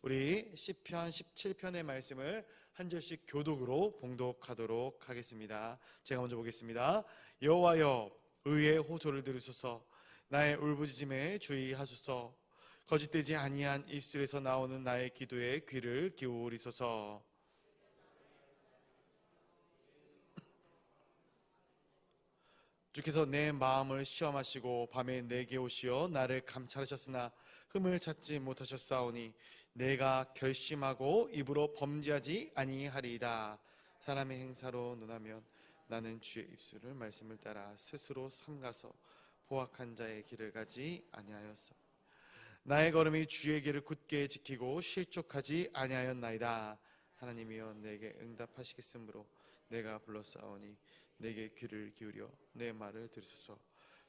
우리 시편 17편의 말씀을 한 절씩 교독으로 봉독하도록 하겠습니다. 제가 먼저 보겠습니다. 여호와여, 의의 호소를 들으소서. 나의 울부짖음에 주의하소서. 거짓되지 아니한 입술에서 나오는 나의 기도에 귀를 기울이소서. 주께서 내 마음을 시험하시고 밤에 내게 오시어 나를 감찰하셨으나 흠을 찾지 못하셨사오니 내가 결심하고 입으로 범죄하지 아니하리이다. 사람의 행사로 논하면 나는 주의 입술을 말씀을 따라 스스로 삼가서 포악한 자의 길을 가지 아니하였어. 나의 걸음이 주의 길을 굳게 지키고 실족하지 아니하였나이다. 하나님이여, 내게 응답하시겠으므로 내가 불렀사오니 내게 귀를 기울여 내 말을 들으소서.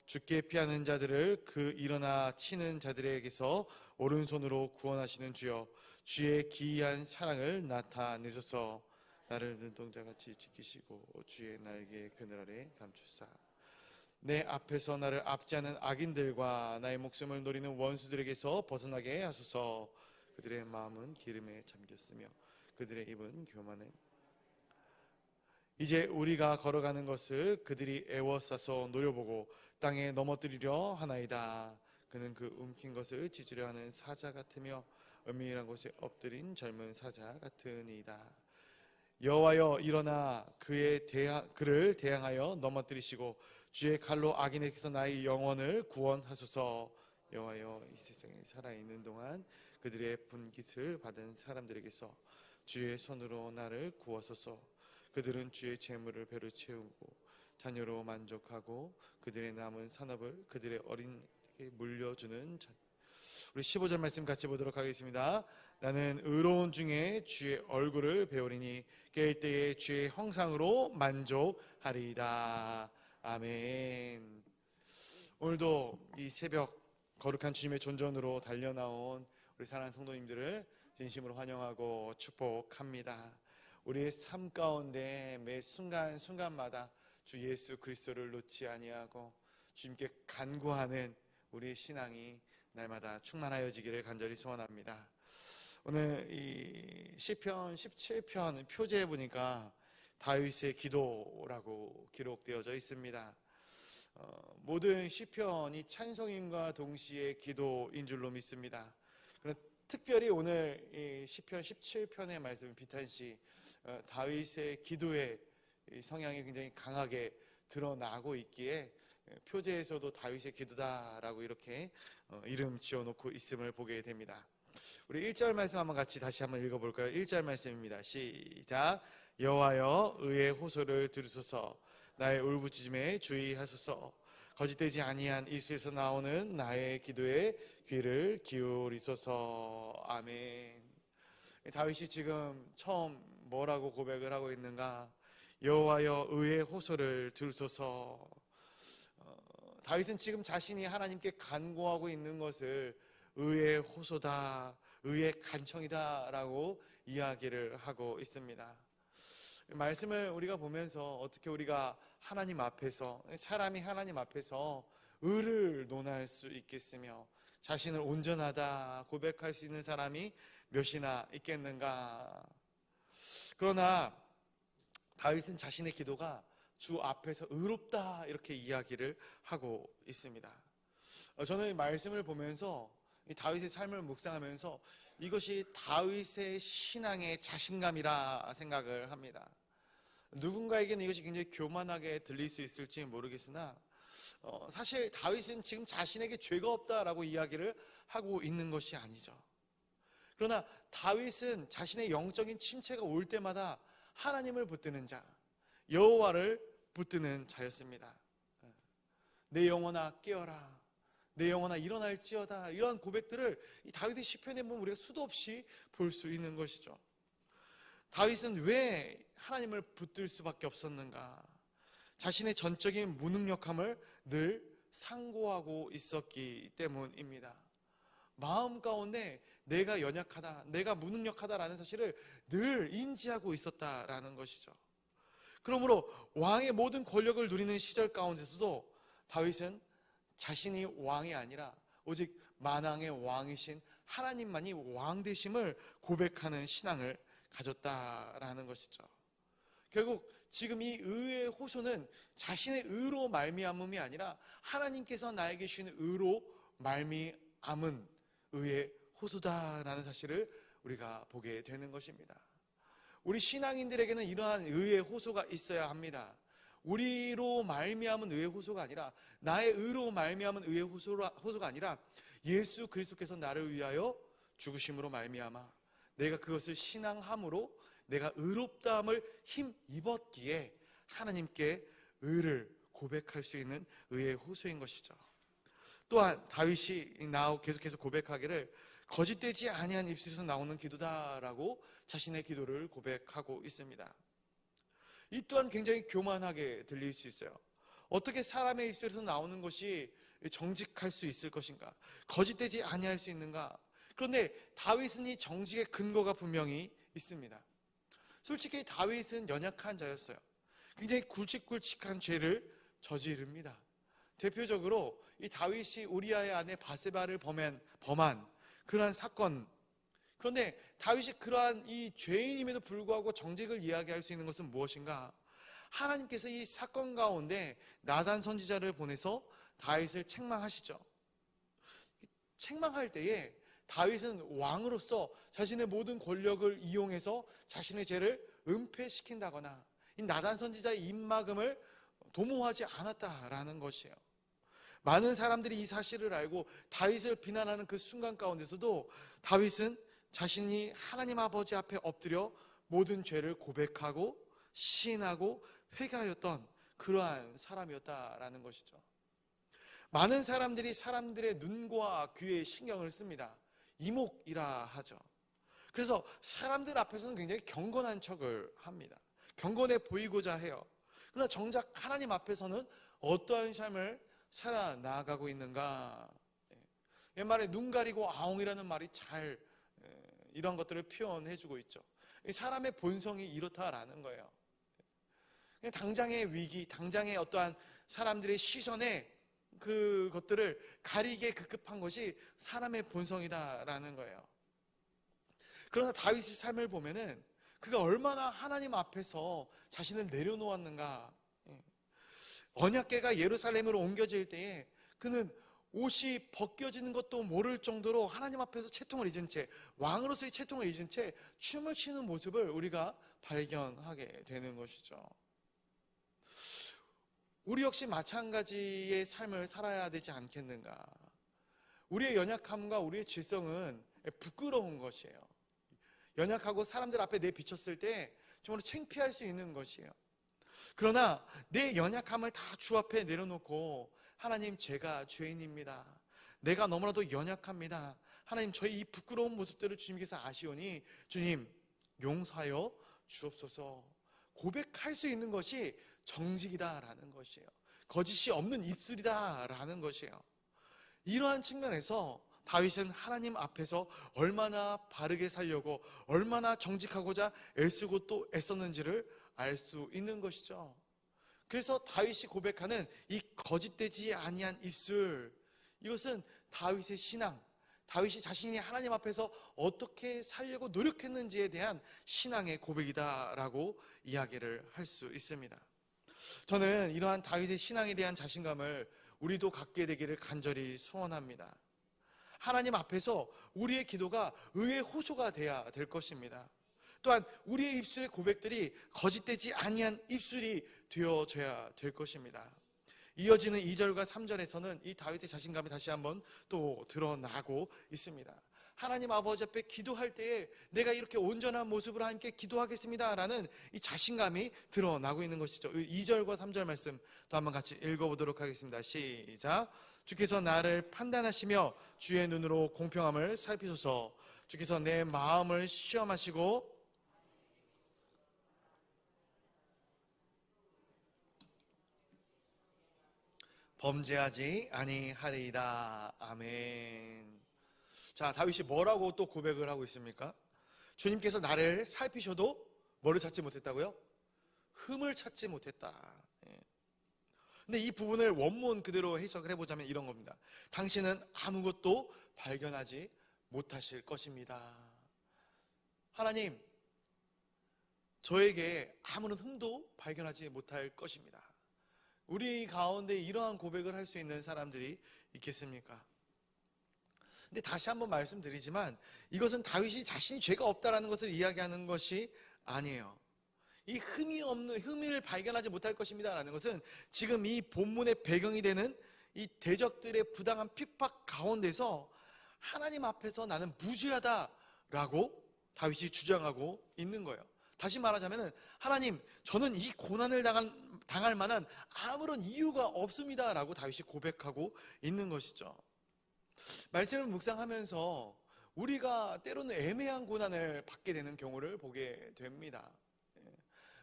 주께 피하는 자들을 그 일어나 치는 자들에게서 오른손으로 구원하시는 주여, 주의 기이한 사랑을 나타내소서. 나를 눈동자같이 지키시고 주의 날개 그늘 아래 감추사. 내 앞에서 나를 압제하는 악인들과 나의 목숨을 노리는 원수들에게서 벗어나게 하소서. 그들의 마음은 기름에 잠겼으며 그들의 입은 교만해. 이제 우리가 걸어가는 것을 그들이 애워싸서 노려보고 땅에 넘어뜨리려 하나이다. 그는 그 움킨 것을 찢으려 하는 사자 같으며 은밀한 곳에 엎드린 젊은 사자 같으니이다. 여호와여, 일어나 그를 대항하여 넘어뜨리시고 주의 칼로 악인에게서 나의 영혼을 구원하소서. 여호와여, 이 세상에 살아있는 동안 그들의 분깃을 받은 사람들에게서 주의 손으로 나를 구하소서. 그들은 주의 재물을 배로 채우고 자녀로 만족하고 그들의 남은 산업을 그들의 어린에게 물려주는 자. 우리 15절 말씀 같이 보도록 하겠습니다. 나는 의로운 중에 주의 얼굴을 배우리니 깰 때에 주의 형상으로 만족하리이다. 아멘. 오늘도 이 새벽 거룩한 주님의 존전으로 달려나온 우리 사랑하는 성도님들을 진심으로 환영하고 축복합니다. 우리의 삶 가운데 매 순간순간마다 주 예수 그리스도를 놓지 아니하고 주님께 간구하는 우리의 신앙이 날마다 충만하여지기를 간절히 소원합니다. 오늘 이 시편 17편 표제에 보니까 다윗의 기도라고 기록되어져 있습니다. 모든 시편이 찬송인과 동시에 기도인 줄로 믿습니다. 특별히 오늘 이 시편 17편의 말씀 비탄시 다윗의 기도의 성향이 굉장히 강하게 드러나고 있기에 표제에서도 다윗의 기도다라고 이렇게 이름 지어놓고 있음을 보게 됩니다. 우리 1절 말씀 한번 같이 다시 한번 읽어볼까요? 1절 말씀입니다. 시작. 여호와여, 의의 호소를 들으소서. 나의 울부짖음에 주의하소서. 거짓되지 아니한 입술에서 나오는 나의 기도에 귀를 기울이소서. 아멘. 다윗이 지금 처음 뭐라고 고백을 하고 있는가? 여호와여, 의의 호소를 들으소서. 다윗은 지금 자신이 하나님께 간구하고 있는 것을 의의 호소다, 의의 간청이다 라고 이야기를 하고 있습니다. 말씀을 우리가 보면서 어떻게 우리가 하나님 앞에서, 사람이 하나님 앞에서 의를 논할 수 있겠으며 자신을 온전하다 고백할 수 있는 사람이 몇이나 있겠는가. 그러나 다윗은 자신의 기도가 주 앞에서 의롭다 이렇게 이야기를 하고 있습니다. 저는 이 말씀을 보면서 이 다윗의 삶을 묵상하면서 이것이 다윗의 신앙의 자신감이라 생각을 합니다. 누군가에게는 이것이 굉장히 교만하게 들릴 수 있을지 모르겠으나 사실 다윗은 지금 자신에게 죄가 없다라고 이야기를 하고 있는 것이 아니죠. 그러나 다윗은 자신의 영적인 침체가 올 때마다 하나님을 붙드는 자, 여호와를 붙드는 자였습니다. 내 영혼아 깨어라, 내 영혼아 일어날지어다. 이러한 고백들을 이 다윗의 시편에 보면 우리가 수도 없이 볼 수 있는 것이죠. 다윗은 왜 하나님을 붙들 수밖에 없었는가? 자신의 전적인 무능력함을 늘 상고하고 있었기 때문입니다. 마음 가운데 내가 연약하다, 내가 무능력하다라는 사실을 늘 인지하고 있었다라는 것이죠. 그러므로 왕의 모든 권력을 누리는 시절 가운데서도 다윗은 자신이 왕이 아니라 오직 만왕의 왕이신 하나님만이 왕 되심을 고백하는 신앙을 가졌다라는 것이죠. 결국 지금 이 의의 호소는 자신의 의로 말미암음이 아니라 하나님께서 나에게 주신 의로 말미암은 의의 호소다라는 사실을 우리가 보게 되는 것입니다. 우리 신앙인들에게는 이러한 의의 호소가 있어야 합니다. 우리로 말미암은 의의 호소가 아니라, 나의 의로 말미암은 의의 호소가 아니라 예수 그리스도께서 나를 위하여 죽으심으로 말미암아 내가 그것을 신앙함으로 내가 의롭다함을 힘입었기에 하나님께 의를 고백할 수 있는 의의 호소인 것이죠. 또한 다윗이 계속해서 고백하기를 거짓되지 아니한 입술에서 나오는 기도다라고 자신의 기도를 고백하고 있습니다. 이 또한 굉장히 교만하게 들릴 수 있어요. 어떻게 사람의 입술에서 나오는 것이 정직할 수 있을 것인가? 거짓되지 아니할 수 있는가? 그런데 다윗은 이 정직의 근거가 분명히 있습니다. 솔직히 다윗은 연약한 자였어요. 굉장히 굵직굵직한 죄를 저지릅니다. 대표적으로 이 다윗이 우리아의 아내 바세바를 범한 그러한 사건. 그런데 다윗이 그러한 이 죄인임에도 불구하고 정직을 이야기할 수 있는 것은 무엇인가? 하나님께서 이 사건 가운데 나단 선지자를 보내서 다윗을 책망하시죠. 책망할 때에 다윗은 왕으로서 자신의 모든 권력을 이용해서 자신의 죄를 은폐시킨다거나 이 나단 선지자의 입막음을 도모하지 않았다라는 것이에요. 많은 사람들이 이 사실을 알고 다윗을 비난하는 그 순간 가운데서도 다윗은 자신이 하나님 아버지 앞에 엎드려 모든 죄를 고백하고 시인하고 회개하였던 그러한 사람이었다라는 것이죠. 많은 사람들이 사람들의 눈과 귀에 신경을 씁니다. 이목이라 하죠. 그래서 사람들 앞에서는 굉장히 경건한 척을 합니다. 경건해 보이고자 해요. 그러나 정작 하나님 앞에서는 어떠한 삶을 살아나가고 있는가? 옛말에 눈 가리고 아웅이라는 말이 잘 이런 것들을 표현해주고 있죠. 사람의 본성이 이렇다라는 거예요. 당장의 위기, 당장의 어떠한 사람들의 시선에 그것들을 가리기에 급급한 것이 사람의 본성이다라는 거예요. 그러나 다윗의 삶을 보면은 그가 얼마나 하나님 앞에서 자신을 내려놓았는가. 언약궤가 예루살렘으로 옮겨질 때에 그는 옷이 벗겨지는 것도 모를 정도로 하나님 앞에서 채통을 잊은 채, 왕으로서의 채통을 잊은 채 춤을 추는 모습을 우리가 발견하게 되는 것이죠. 우리 역시 마찬가지의 삶을 살아야 되지 않겠는가? 우리의 연약함과 우리의 죄성은 부끄러운 것이에요. 연약하고 사람들 앞에 내비쳤을 때 정말 창피할 수 있는 것이에요. 그러나 내 연약함을 다 주 앞에 내려놓고 하나님, 제가 죄인입니다. 내가 너무나도 연약합니다. 하나님, 저희 이 부끄러운 모습들을 주님께서 아시오니 주님 용서하여 주옵소서. 고백할 수 있는 것이 정직이다라는 것이에요. 거짓이 없는 입술이다라는 것이에요. 이러한 측면에서 다윗은 하나님 앞에서 얼마나 바르게 살려고 얼마나 정직하고자 애쓰고 또 애썼는지를 알 수 있는 것이죠. 그래서 다윗이 고백하는 이 거짓되지 아니한 입술, 이것은 다윗의 신앙, 다윗이 자신이 하나님 앞에서 어떻게 살려고 노력했는지에 대한 신앙의 고백이다라고 이야기를 할 수 있습니다. 저는 이러한 다윗의 신앙에 대한 자신감을 우리도 갖게 되기를 간절히 소원합니다. 하나님 앞에서 우리의 기도가 의의 호소가 돼야 될 것입니다. 또한 우리의 입술의 고백들이 거짓되지 아니한 입술이 되어져야 될 것입니다. 이어지는 2절과 3절에서는 이 다윗의 자신감이 다시 한번 또 드러나고 있습니다. 하나님 아버지 앞에 기도할 때에 내가 이렇게 온전한 모습으로 함께 기도하겠습니다 라는 이 자신감이 드러나고 있는 것이죠. 2절과 3절 말씀 또 한번 같이 읽어보도록 하겠습니다. 시작. 주께서 나를 판단하시며 주의 눈으로 공평함을 살피소서. 주께서 내 마음을 시험하시고 범죄하지 아니하리이다. 아멘. 자, 다윗이 뭐라고 또 고백을 하고 있습니까? 주님께서 나를 살피셔도 뭐를 찾지 못했다고요? 흠을 찾지 못했다. 근데 이 부분을 원문 그대로 해석을 해보자면 이런 겁니다. 당신은 아무것도 발견하지 못하실 것입니다. 하나님, 저에게 아무런 흠도 발견하지 못할 것입니다. 우리 가운데 이러한 고백을 할 수 있는 사람들이 있겠습니까? 근데 다시 한번 말씀드리지만 이것은 다윗이 자신이 죄가 없다라는 것을 이야기하는 것이 아니에요. 이 흠을 발견하지 못할 것입니다 라는 것은 지금 이 본문의 배경이 되는 이 대적들의 부당한 핍박 가운데서 하나님 앞에서 나는 무죄하다라고 다윗이 주장하고 있는 거예요. 다시 말하자면 하나님, 저는 이 고난을 당할 만한 아무런 이유가 없습니다 라고 다윗이 고백하고 있는 것이죠. 말씀을 묵상하면서 우리가 때로는 애매한 고난을 받게 되는 경우를 보게 됩니다.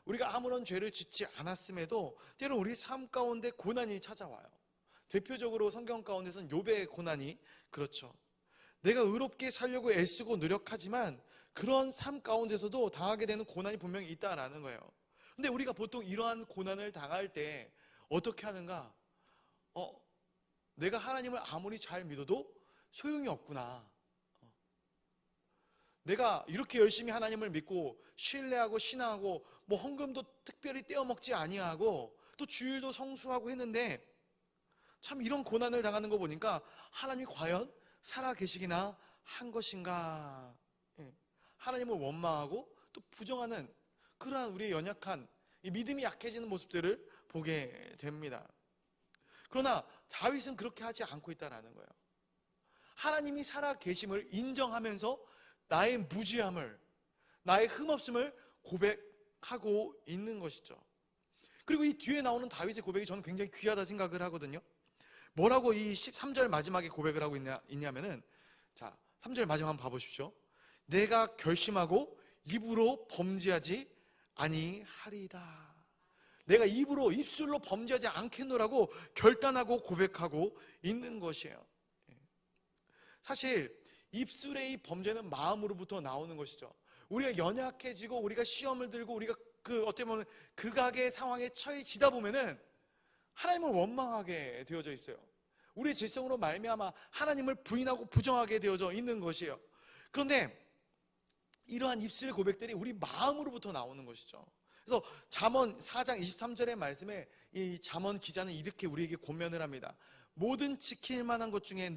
우리가 아무런 죄를 짓지 않았음에도 때로 우리 삶 가운데 고난이 찾아와요. 대표적으로 성경 가운데서는 욥의 고난이 그렇죠. 내가 의롭게 살려고 애쓰고 노력하지만 그런 삶 가운데서도 당하게 되는 고난이 분명히 있다라는 거예요. 근데 우리가 보통 이러한 고난을 당할 때 어떻게 하는가? 내가 하나님을 아무리 잘 믿어도 소용이 없구나. 내가 이렇게 열심히 하나님을 믿고 신뢰하고 신앙하고 뭐 헌금도 특별히 떼어먹지 아니하고 또 주일도 성수하고 했는데 참 이런 고난을 당하는 거 보니까 하나님이 과연 살아계시기나 한 것인가? 하나님을 원망하고 또 부정하는 그러한 우리의 연약한 이 믿음이 약해지는 모습들을 보게 됩니다. 그러나 다윗은 그렇게 하지 않고 있다는 거예요. 하나님이 살아계심을 인정하면서 나의 무지함을, 나의 흠없음을 고백하고 있는 것이죠. 그리고 이 뒤에 나오는 다윗의 고백이 저는 굉장히 귀하다 생각을 하거든요. 뭐라고 이 13절 마지막에 고백을 하고 있냐면은, 자, 3절 마지막 한번 봐보십시오. 내가 결심하고 입으로 범죄하지 아니하리이다. 내가 입술로 범죄하지 않겠노라고 결단하고 고백하고 있는 것이에요. 사실 입술의 이 범죄는 마음으로부터 나오는 것이죠. 우리가 연약해지고 우리가 시험을 들고 우리가 어떻게 보면 극악의 상황에 처해지다 보면은 하나님을 원망하게 되어져 있어요. 우리의 죄성으로 말미암아 하나님을 부인하고 부정하게 되어져 있는 것이에요. 그런데 이러한 입술의 고백들이 우리 마음으로부터 나오는 것이죠. 그래서 잠언 4장 23절의 말씀에 이 잠언 기자는 이렇게 우리에게 권면을 합니다. 모든 지킬 만한 것 중에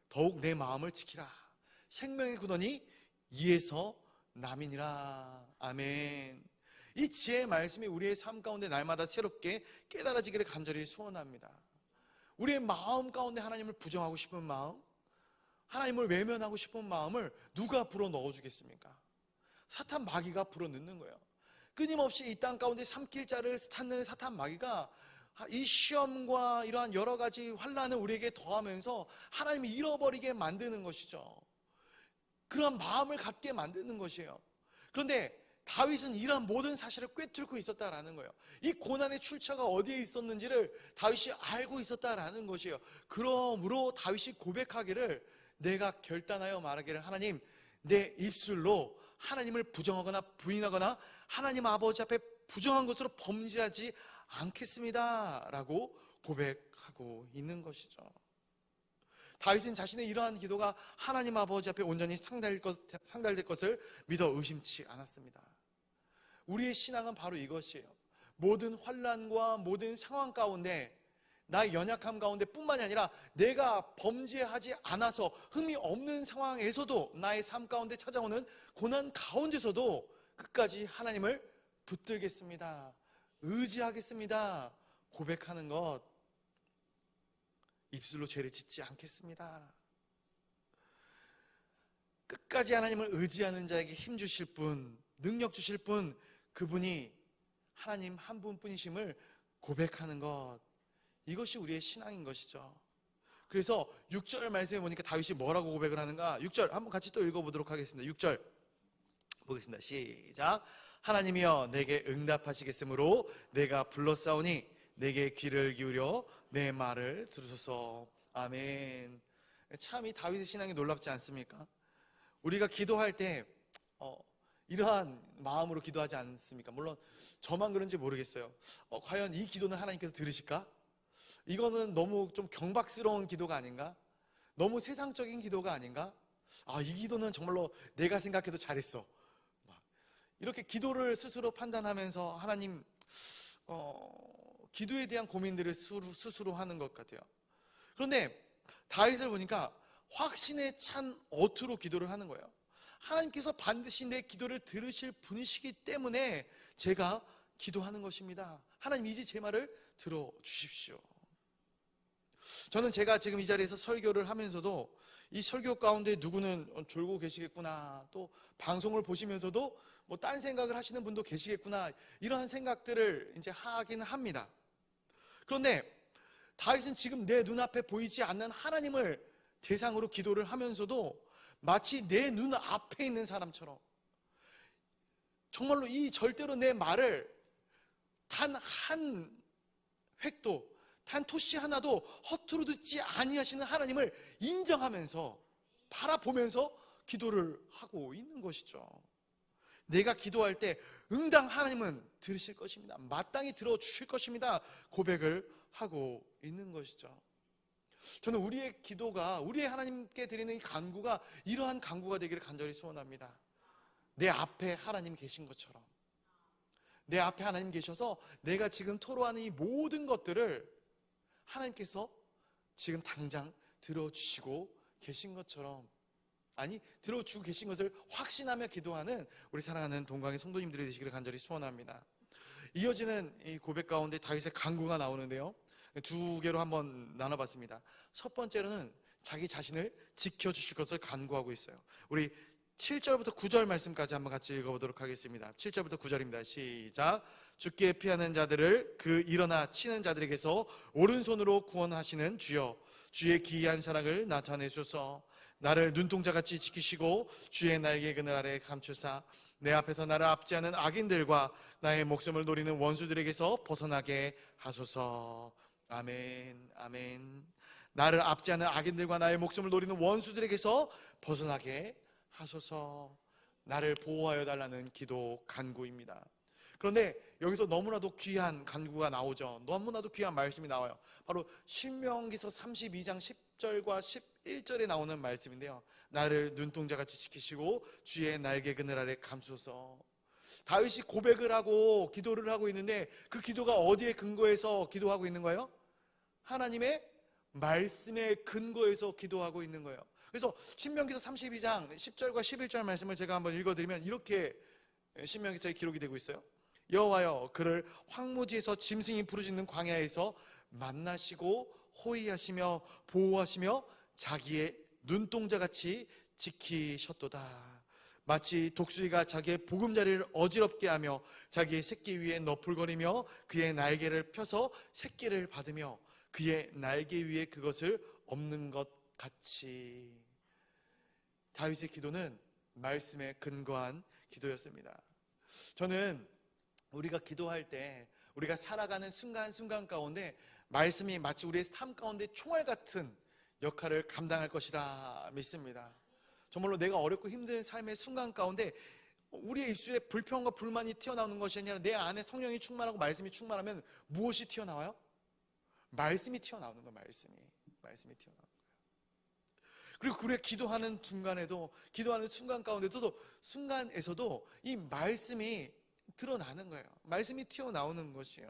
더욱 내 마음을 지키라. 생명의 근원이 이에서 남이니라. 아멘. 이 지혜의 말씀이 우리의 삶 가운데 날마다 새롭게 깨달아지기를 간절히 소원합니다. 우리의 마음 가운데 하나님을 부정하고 싶은 마음, 하나님을 외면하고 싶은 마음을 누가 불어 넣어주겠습니까? 사탄 마귀가 불어 넣는 거예요. 끊임없이 이 땅 가운데 삼킬 자를 찾는 사탄 마귀가 이 시험과 이러한 여러 가지 환난을 우리에게 더하면서 하나님을 잃어버리게 만드는 것이죠. 그런 마음을 갖게 만드는 것이에요. 그런데 다윗은 이러한 모든 사실을 꿰뚫고 있었다라는 거예요. 이 고난의 출처가 어디에 있었는지를 다윗이 알고 있었다라는 것이에요. 그러므로 다윗이 고백하기를, 내가 결단하여 말하기를, 하나님, 내 입술로 하나님을 부정하거나 부인하거나 하나님 아버지 앞에 부정한 것으로 범죄하지 않겠습니다 라고 고백하고 있는 것이죠. 다윗은 자신의 이러한 기도가 하나님 아버지 앞에 온전히 상달될 것을 믿어 의심치 않았습니다. 우리의 신앙은 바로 이것이에요. 모든 환난과 모든 상황 가운데, 나의 연약함 가운데 뿐만이 아니라 내가 범죄하지 않아서 흠이 없는 상황에서도, 나의 삶 가운데 찾아오는 고난 가운데서도 끝까지 하나님을 붙들겠습니다, 의지하겠습니다 고백하는 것, 입술로 죄를 짓지 않겠습니다. 끝까지 하나님을 의지하는 자에게 힘 주실 분, 능력 주실 분, 그분이 하나님 한 분뿐이심을 고백하는 것, 이것이 우리의 신앙인 것이죠. 그래서 6절 말씀에 보니까 다윗이 뭐라고 고백을 하는가? 6절 한번 같이 또 읽어보도록 하겠습니다. 6절 보겠습니다. 시작. 하나님이여 내게 응답하시겠으므로 내가 불렀사오니 내게 귀를 기울여 내 말을 들으소서. 아멘. 참 이 다윗의 신앙이 놀랍지 않습니까? 우리가 기도할 때 이러한 마음으로 기도하지 않습니까? 물론 저만 그런지 모르겠어요. 과연 이 기도는 하나님께서 들으실까? 이거는 너무 좀 경박스러운 기도가 아닌가? 너무 세상적인 기도가 아닌가? 이 기도는 정말로 내가 생각해도 잘했어. 이렇게 기도를 스스로 판단하면서 하나님, 기도에 대한 고민들을 스스로 하는 것 같아요. 그런데 다윗을 보니까 확신에 찬 어투로 기도를 하는 거예요. 하나님께서 반드시 내 기도를 들으실 분이시기 때문에 제가 기도하는 것입니다. 하나님, 이제 제 말을 들어주십시오. 저는 제가 지금 이 자리에서 설교를 하면서도 이 설교 가운데 누구는 졸고 계시겠구나, 또 방송을 보시면서도 뭐 딴 생각을 하시는 분도 계시겠구나, 이러한 생각들을 이제 하긴 합니다. 그런데 다윗은 지금 내 눈앞에 보이지 않는 하나님을 대상으로 기도를 하면서도 마치 내 눈앞에 있는 사람처럼 정말로 이 절대로 내 말을 단 한 획도, 단 토시 하나도 허투루 듣지 아니하시는 하나님을 인정하면서 바라보면서 기도를 하고 있는 것이죠. 내가 기도할 때 응당 하나님은 들으실 것입니다. 마땅히 들어주실 것입니다. 고백을 하고 있는 것이죠. 저는 우리의 기도가, 우리의 하나님께 드리는 이 간구가 이러한 간구가 되기를 간절히 소원합니다. 내 앞에 하나님 계신 것처럼, 내 앞에 하나님 계셔서 내가 지금 토로하는 이 모든 것들을 하나님께서 지금 당장 들어주시고 계신 것처럼, 아니 들어주고 계신 것을 확신하며 기도하는 우리 사랑하는 동강의 성도님들이 되시기를 간절히 소원합니다. 이어지는 이 고백 가운데 다윗의 간구가 나오는데요, 두 개로 한번 나눠봤습니다. 첫 번째로는 자기 자신을 지켜주실 것을 간구하고 있어요. 우리 7절부터 9절 말씀까지 한번 같이 읽어보도록 하겠습니다. 7절부터 9절입니다. 시작. 죽게 피하는 자들을 그 일어나 치는 자들에게서 오른손으로 구원하시는 주여, 주의 기이한 사랑을 나타내소서. 나를 눈동자같이 지키시고 주의 날개 그늘 아래 감추사 내 앞에서 나를 압제하는 악인들과 나의 목숨을 노리는 원수들에게서 벗어나게 하소서. 아멘, 아멘. 나를 압제하는 악인들과 나의 목숨을 노리는 원수들에게서 벗어나게 하소서. 나를 보호하여 달라는 기도 간구입니다. 그런데 여기서 너무나도 귀한 간구가 나오죠. 너무나도 귀한 말씀이 나와요. 바로 신명기서 32장 10절과 11절에 나오는 말씀인데요, 나를 눈동자같이 지키시고 주의 날개 그늘 아래 감소서. 다윗이 고백을 하고 기도를 하고 있는데 그 기도가 어디에 근거해서 기도하고 있는 거예요? 하나님의 말씀에 근거해서 기도하고 있는 거예요. 그래서 신명기서 32장 10절과 11절 말씀을 제가 한번 읽어드리면 이렇게 신명기서에 기록이 되고 있어요. 여호와여, 그를 황무지에서 짐승이 부르짖는 광야에서 만나시고 호위하시며 보호하시며 자기의 눈동자같이 지키셨도다. 마치 독수리가 자기의 보금자리를 어지럽게 하며 자기의 새끼 위에 너풀거리며 그의 날개를 펴서 새끼를 받으며 그의 날개 위에 그것을 엎는 것 같이. 다윗의 기도는 말씀에 근거한 기도였습니다. 저는 우리가 기도할 때, 우리가 살아가는 순간순간 가운데 말씀이 마치 우리의 삶 가운데 총알 같은 역할을 감당할 것이라 믿습니다. 정말로 내가 어렵고 힘든 삶의 순간 가운데 우리의 입술에 불평과 불만이 튀어나오는 것이 아니라 내 안에 성령이 충만하고 말씀이 충만하면 무엇이 튀어나와요? 말씀이 튀어나오는 거예요. 말씀이 튀어나오는 거예요. 그리고 우리가 기도하는 중간에도, 기도하는 순간 가운데도, 순간에서도 이 말씀이 드러나는 거예요. 말씀이 튀어나오는 것이에요.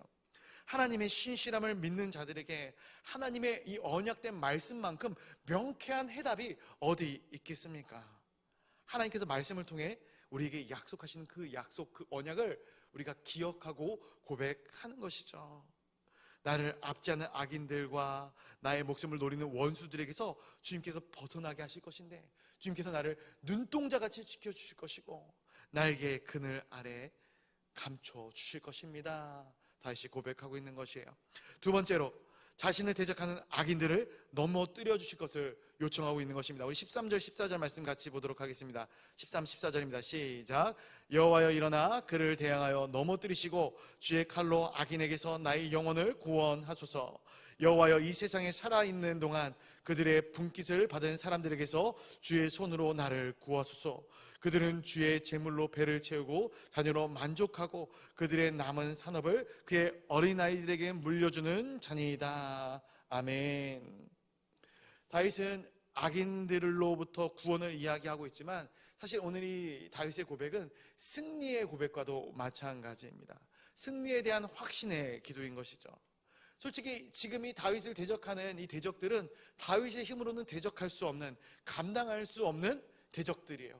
하나님의 신실함을 믿는 자들에게 하나님의 이 언약된 말씀만큼 명쾌한 해답이 어디 있겠습니까? 하나님께서 말씀을 통해 우리에게 약속하시는 그 약속, 그 언약을 우리가 기억하고 고백하는 것이죠. 나를 압제하는 악인들과 나의 목숨을 노리는 원수들에게서 주님께서 벗어나게 하실 것인데, 주님께서 나를 눈동자같이 지켜주실 것이고 날개의 그늘 아래 감춰주실 것입니다. 다시 고백하고 있는 것이에요. 두 번째로, 자신을 대적하는 악인들을 넘어뜨려 주실 것을 요청하고 있는 것입니다. 우리 13절 14절 말씀 같이 보도록 하겠습니다. 13, 14절입니다. 시작. 여호와여, 일어나 그를 대항하여 넘어뜨리시고 주의 칼로 악인에게서 나의 영혼을 구원하소서. 여호와여, 이 세상에 살아있는 동안 그들의 분깃을 받은 사람들에게서 주의 손으로 나를 구하소서. 그들은 주의 재물로 배를 채우고 자녀로 만족하고 그들의 남은 산업을 그의 어린아이들에게 물려주는 자니이다. 아멘. 다윗은 악인들로부터 구원을 이야기하고 있지만 사실 오늘 이 다윗의 고백은 승리의 고백과도 마찬가지입니다. 승리에 대한 확신의 기도인 것이죠. 솔직히 지금 이 다윗을 대적하는 이 대적들은 다윗의 힘으로는 대적할 수 없는, 감당할 수 없는 대적들이에요.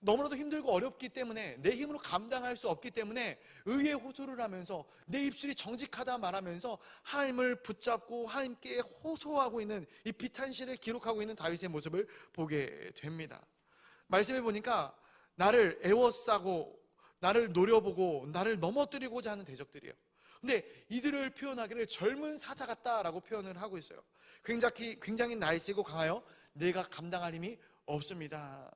너무나도 힘들고 어렵기 때문에, 내 힘으로 감당할 수 없기 때문에 의에 호소를 하면서 내 입술이 정직하다 말하면서 하나님을 붙잡고 하나님께 호소하고 있는 이 비탄실을 기록하고 있는 다윗의 모습을 보게 됩니다. 말씀해 보니까 나를 애워싸고 나를 노려보고 나를 넘어뜨리고자 하는 대적들이에요. 근데 이들을 표현하기를 젊은 사자 같다라고 표현을 하고 있어요. 굉장히 나이스고 강하여 내가 감당할 힘이 없습니다.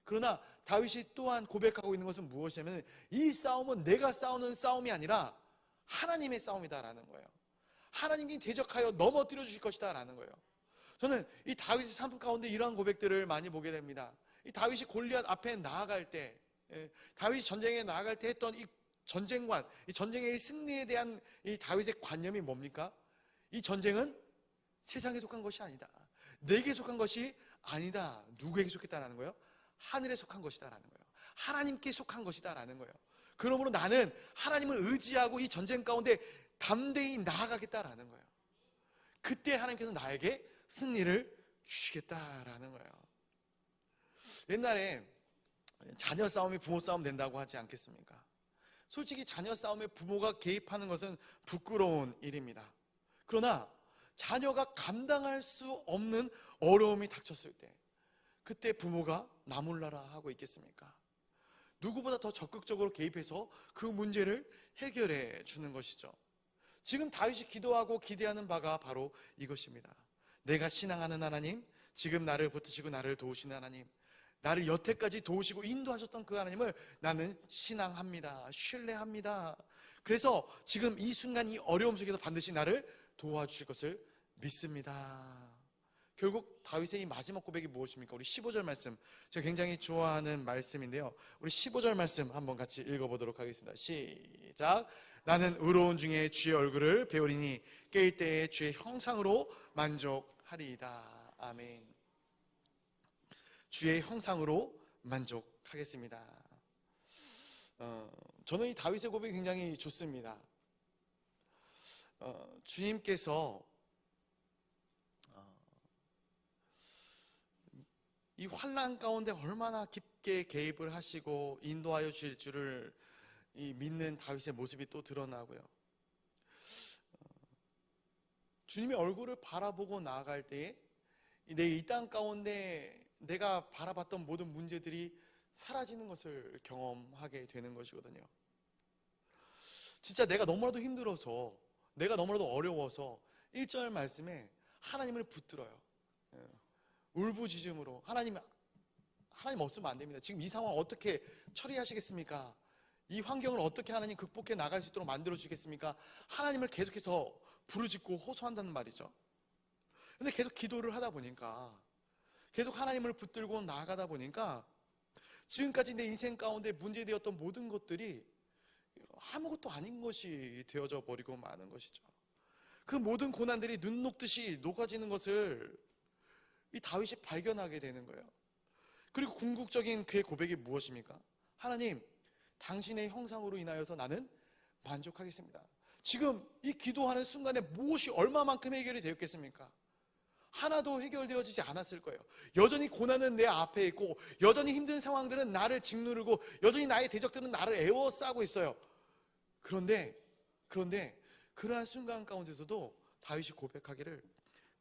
그러나 다윗이 또한 고백하고 있는 것은 무엇이냐면 이 싸움은 내가 싸우는 싸움이 아니라 하나님의 싸움이다라는 거예요. 하나님이 대적하여 넘어뜨려 주실 것이다 라는 거예요. 저는 이 다윗의 삶 가운데 이러한 고백들을 많이 보게 됩니다. 이 다윗이 골리앗 앞에 나아갈 때, 다윗이 전쟁에 나아갈 때 했던 이 전쟁관, 이 전쟁의 승리에 대한 이 다윗의 관념이 뭡니까? 이 전쟁은 세상에 속한 것이 아니다, 내게 속한 것이 아니다. 누구에게 속했다라는 거예요? 하늘에 속한 것이다라는 거예요. 하나님께 속한 것이다라는 거예요. 그러므로 나는 하나님을 의지하고 이 전쟁 가운데 담대히 나아가겠다라는 거예요. 그때 하나님께서 나에게 승리를 주시겠다라는 거예요. 옛날에 자녀 싸움이 부모 싸움 된다고 하지 않겠습니까? 솔직히 자녀 싸움에 부모가 개입하는 것은 부끄러운 일입니다. 그러나 자녀가 감당할 수 없는 어려움이 닥쳤을 때, 그때 부모가 나 몰라라 하고 있겠습니까? 누구보다 더 적극적으로 개입해서 그 문제를 해결해 주는 것이죠. 지금 다윗이 기도하고 기대하는 바가 바로 이것입니다. 내가 신앙하는 하나님, 지금 나를 붙드시고 나를 도우시는 하나님, 나를 여태까지 도우시고 인도하셨던 그 하나님을 나는 신앙합니다. 신뢰합니다. 그래서 지금 이 순간 이 어려움 속에서 반드시 나를 도와주실 것을 믿습니다. 결국 다윗의 이 마지막 고백이 무엇입니까? 우리 15절 말씀, 제가 굉장히 좋아하는 말씀인데요, 우리 15절 말씀 한번 같이 읽어보도록 하겠습니다. 시작. 나는 의로운 중에 주의 얼굴을 배우리니 깰 때에 주의 형상으로 만족하리이다. 아멘. 주의 형상으로 만족하겠습니다. 저는 이 다윗의 고백이 굉장히 좋습니다. 주님께서 이 환난 가운데 얼마나 깊게 개입을 하시고 인도하여 주실 줄을 믿는 다윗의 모습이 또 드러나고요. 주님의 얼굴을 바라보고 나아갈 때에 내 이 땅 가운데 내가 바라봤던 모든 문제들이 사라지는 것을 경험하게 되는 것이거든요. 진짜 내가 너무나도 힘들어서, 내가 너무나도 어려워서 1절 말씀에 하나님을 붙들어요. 울부짖음으로 하나님 없으면 안 됩니다. 지금 이 상황 어떻게 처리하시겠습니까? 이 환경을 어떻게 하나님 극복해 나갈 수 있도록 만들어 주시겠습니까? 하나님을 계속해서 부르짖고 호소한다는 말이죠. 근데 계속 기도를 하다 보니까, 계속 하나님을 붙들고 나아가다 보니까 지금까지 내 인생 가운데 문제되었던 모든 것들이 아무것도 아닌 것이 되어져 버리고 마는 것이죠. 그 모든 고난들이 눈 녹듯이 녹아지는 것을 이 다윗이 발견하게 되는 거예요. 그리고 궁극적인 그의 고백이 무엇입니까? 하나님, 당신의 형상으로 인하여서 나는 만족하겠습니다. 지금 이 기도하는 순간에 무엇이 얼마만큼 해결이 되었겠습니까? 하나도 해결되어지지 않았을 거예요. 여전히 고난은 내 앞에 있고, 여전히 힘든 상황들은 나를 짓누르고, 여전히 나의 대적들은 나를 애워싸고 있어요. 그런데 그러한 순간 가운데서도 다윗이 고백하기를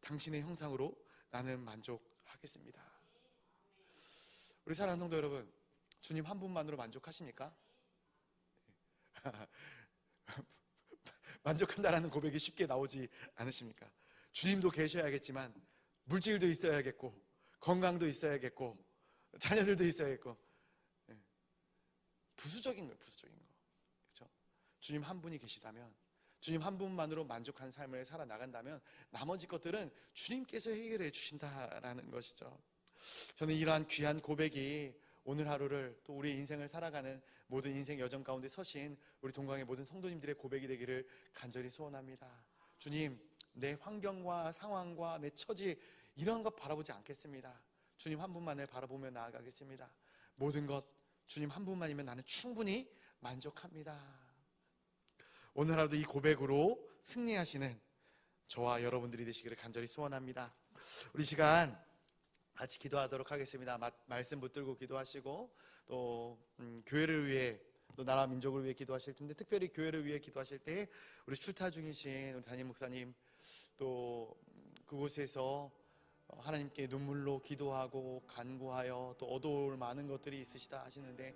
당신의 형상으로 나는 만족하겠습니다. 우리 사랑하는 성도 여러분, 주님 한 분만으로 만족하십니까? 만족한다라는 고백이 쉽게 나오지 않으십니까? 주님도 계셔야겠지만 물질도 있어야겠고, 건강도 있어야겠고, 자녀들도 있어야겠고, 부수적인 거예요. 부수적인 거. 그렇죠? 주님 한 분이 계시다면, 주님 한 분만으로 만족한 삶을 살아나간다면 나머지 것들은 주님께서 해결해 주신다라는 것이죠. 저는 이러한 귀한 고백이 오늘 하루를, 또 우리의 인생을 살아가는 모든 인생 여정 가운데 서신 우리 동강의 모든 성도님들의 고백이 되기를 간절히 소원합니다. 주님, 내 환경과 상황과 내 처지, 이런 것 바라보지 않겠습니다. 주님 한 분만을 바라보며 나아가겠습니다. 모든 것 주님 한 분만이면 나는 충분히 만족합니다. 오늘 하루도 이 고백으로 승리하시는 저와 여러분들이 되시기를 간절히 소원합니다. 우리 시간 같이 기도하도록 하겠습니다. 말씀 붙들고 기도하시고 또 교회를 위해 또 나라 민족을 위해 기도하실 텐데, 특별히 교회를 위해 기도하실 때 우리 출타 중이신 우리 담임 목사님 또 그곳에서 하나님께 눈물로 기도하고 간구하여 또 얻어올 많은 것들이 있으시다 하시는데,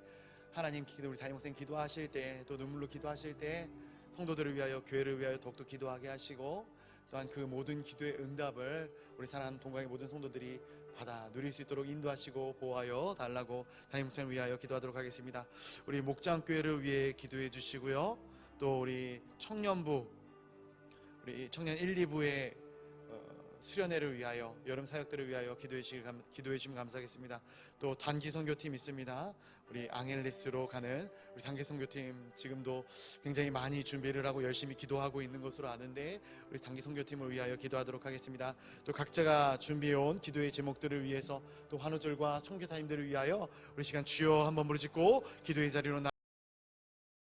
하나님 우리 담임 목사님 기도하실 때 또 눈물로 기도하실 때 성도들을 위하여 교회를 위하여 더욱더 기도하게 하시고, 또한 그 모든 기도의 응답을 우리 사랑하는 동강의 모든 성도들이 받아 누릴 수 있도록 인도하시고 보호하여 달라고 담임 목사님을 위하여 기도하도록 하겠습니다. 우리 목장교회를 위해 기도해 주시고요, 또 우리 청년부, 우리 청년 1, 2부의 수련회를 위하여, 여름 사역들을 위하여 기도해 주시면 감사하겠습니다. 또 단기 선교팀 있습니다. 우리 앙헬리스로 가는 우리 단기 선교팀 지금도 굉장히 많이 준비를 하고 열심히 기도하고 있는 것으로 아는데, 우리 단기 선교팀을 위하여 기도하도록 하겠습니다. 또 각자가 준비해온 기도의 제목들을 위해서, 또 환우절과 청교타임들을 위하여 우리 시간 주여 한번 부르짖고 기도의 자리로